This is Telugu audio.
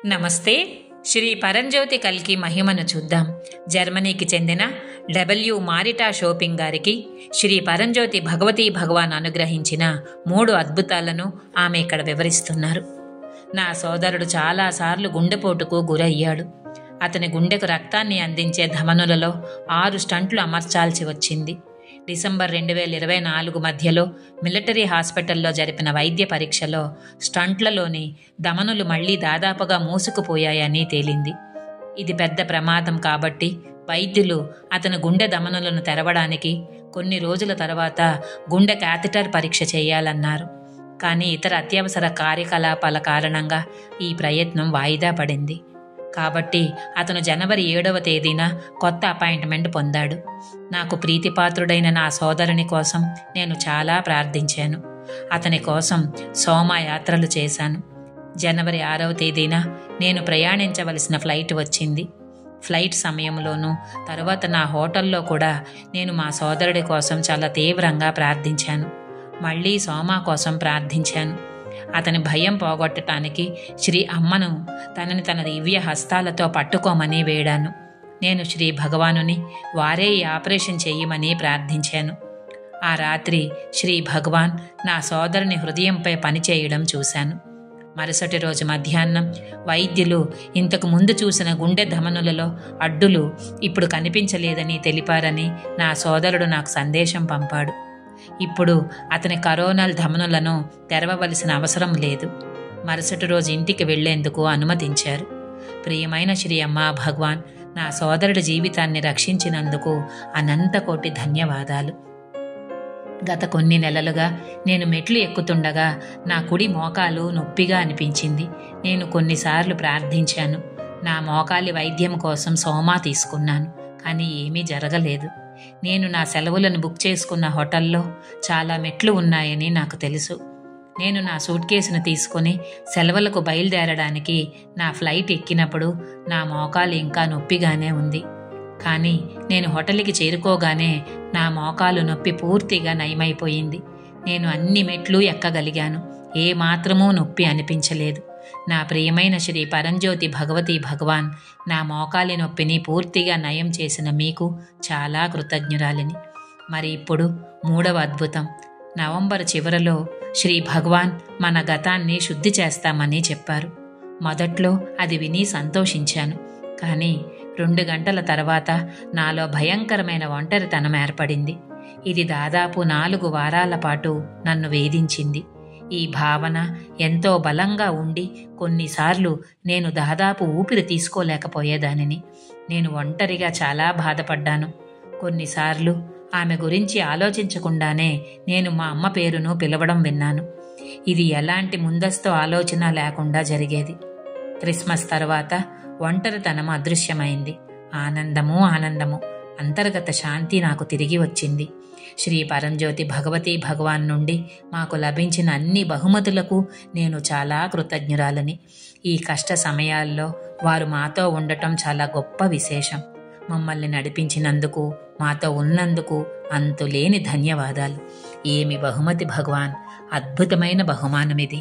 నమస్తే. శ్రీ పరంజ్యోతి కల్కి మహిమను చూద్దాం. జర్మనీకి చెందిన మారిటా షోపింగ్ గారికి శ్రీ పరంజ్యోతి భగవతీ భగవాన్ అనుగ్రహించిన 3 అద్భుతాలను ఆమె ఇక్కడ వివరిస్తున్నారు. నా సోదరుడు చాలాసార్లు గుండెపోటుకు గురయ్యాడు. అతని గుండెకు రక్తాన్ని అందించే ధమనులలో 6 స్టంట్లు అమర్చాల్సి వచ్చింది. డిసెంబర్ 2024 మధ్యలో మిలిటరీ హాస్పిటల్లో జరిపిన వైద్య పరీక్షలో స్టంట్లలోని ధమనులు మళ్లీ దాదాపుగా మూసుకుపోయాయని తేలింది. ఇది పెద్ద ప్రమాదం కాబట్టి వైద్యులు అతని గుండె ధమనులను తెరవడానికి కొన్ని రోజుల తర్వాత గుండె క్యాథెటర్ పరీక్ష చేయాలన్నారు. కానీ ఇతర అత్యవసర కార్యకలాపాల కారణంగా ఈ ప్రయత్నం వాయిదా పడింది. కాబట్టి అతను జనవరి 7వ తేదీన కొత్త అపాయింట్మెంట్ పొందాడు. నాకు ప్రీతిపాత్రుడైన నా సోదరుని కోసం నేను చాలా ప్రార్థించాను. అతని కోసం సోమయాత్రలు చేశాను. జనవరి 6వ తేదీన నేను ప్రయాణించవలసిన ఫ్లైట్ వచ్చింది. ఫ్లైట్ సమయంలోనూ తరువాత నా హోటల్లో కూడా నేను మా సోదరుడి కోసం చాలా తీవ్రంగా ప్రార్థించాను. మళ్ళీ సోమా కోసం ప్రార్థించాను. అతని భయం పోగొట్టడానికి శ్రీ అమ్మను తనని తన దివ్య హస్తాలతో పట్టుకోమని వేడాను. నేను శ్రీ భగవానుని వారే ఈ ఆపరేషన్ చేయమని ప్రార్థించాను. ఆ రాత్రి శ్రీ భగవాన్ నా సోదరుని హృదయంపై పనిచేయడం చూశాను. మరుసటి రోజు మధ్యాహ్నం వైద్యులు ఇంతకు ముందు చూసిన గుండె ధమనులలో అడ్డులు ఇప్పుడు కనిపించలేదని తెలిపారని నా సోదరుడు నాకు సందేశం పంపాడు. ఇప్పుడు అతని కరోనల్ ధమనులను తెరవవలసిన అవసరం లేదు. మరుసటి రోజు ఇంటికి వెళ్లేందుకు అనుమతించారు. ప్రియమైన శ్రీ అమ్మా భగవాన్, నా సోదరుడి జీవితాన్ని రక్షించినందుకు అనంత కోటి ధన్యవాదాలు. గత కొన్ని నెలలుగా నేను మెట్లు ఎక్కుతుండగా నా కుడి మోకాలు నొప్పిగా అనిపించింది. నేను కొన్నిసార్లు ప్రార్థించాను. నా మోకాలి వైద్యం కోసం సోమా తీసుకున్నాను. కానీ ఏమీ జరగలేదు. నేను నా సెలవులను బుక్ చేసుకున్న హోటల్లో చాలా మెట్లు ఉన్నాయని నాకు తెలుసు. నేను నా సూట్ కేసును తీసుకుని సెలవులకు బయలుదేరడానికి నా ఫ్లైట్ ఎక్కినప్పుడు నా మోకాలు ఇంకా నొప్పిగానే ఉంది. కానీ నేను హోటల్కి చేరుకోగానే నా మోకాలు నొప్పి పూర్తిగా నయమైపోయింది. నేను అన్ని మెట్లు ఎక్కగలిగాను. ఏ మాత్రమూ నొప్పి అనిపించలేదు. నా ప్రియమైన శ్రీ పరంజ్యోతి భగవతీ భగవాన్, నా మోకాలి నొప్పిని పూర్తిగా నయం చేసిన మీకు చాలా కృతజ్ఞురాలిని. మరి ఇప్పుడు 3వ అద్భుతం. నవంబర్ చివరలో శ్రీ భగవాన్ మన గతాన్ని శుద్ధి చేస్తామని చెప్పారు. మొదట్లో అది విని సంతోషించాను. కానీ 2 గంటల తర్వాత నాలో భయంకరమైన ఒంటరితనం ఏర్పడింది. ఇది దాదాపు 4 వారాల పాటు నన్ను వేధించింది. ఈ భావన ఎంతో బలంగా ఉండి కొన్నిసార్లు నేను దాదాపు ఊపిరి తీసుకోలేకపోయేదానిని. నేను ఒంటరిగా చాలా బాధపడ్డాను. కొన్నిసార్లు ఆమె గురించి ఆలోచించకుండానే నేను మా అమ్మ పేరును పిలవడం విన్నాను. ఇది ఎలాంటి ముందస్తు ఆలోచన లేకుండా జరిగేది. క్రిస్మస్ తర్వాత ఒంటరితనం అదృశ్యమైంది. ఆనందము, అంతర్గత శాంతి నాకు తిరిగి వచ్చింది. శ్రీ పరంజ్యోతి భగవతీ భగవాన్ నుండి మాకు లభించిన అన్ని బహుమతులకు నేను చాలా కృతజ్ఞురాలని. ఈ కష్ట సమయాల్లో వారు మాతో ఉండటం చాలా గొప్ప విశేషం. మమ్మల్ని నడిపించినందుకు, మాతో ఉన్నందుకు అంతులేని ధన్యవాదాలు. ఏమి బహుమతి భగవాన్! అద్భుతమైన బహుమానమిది.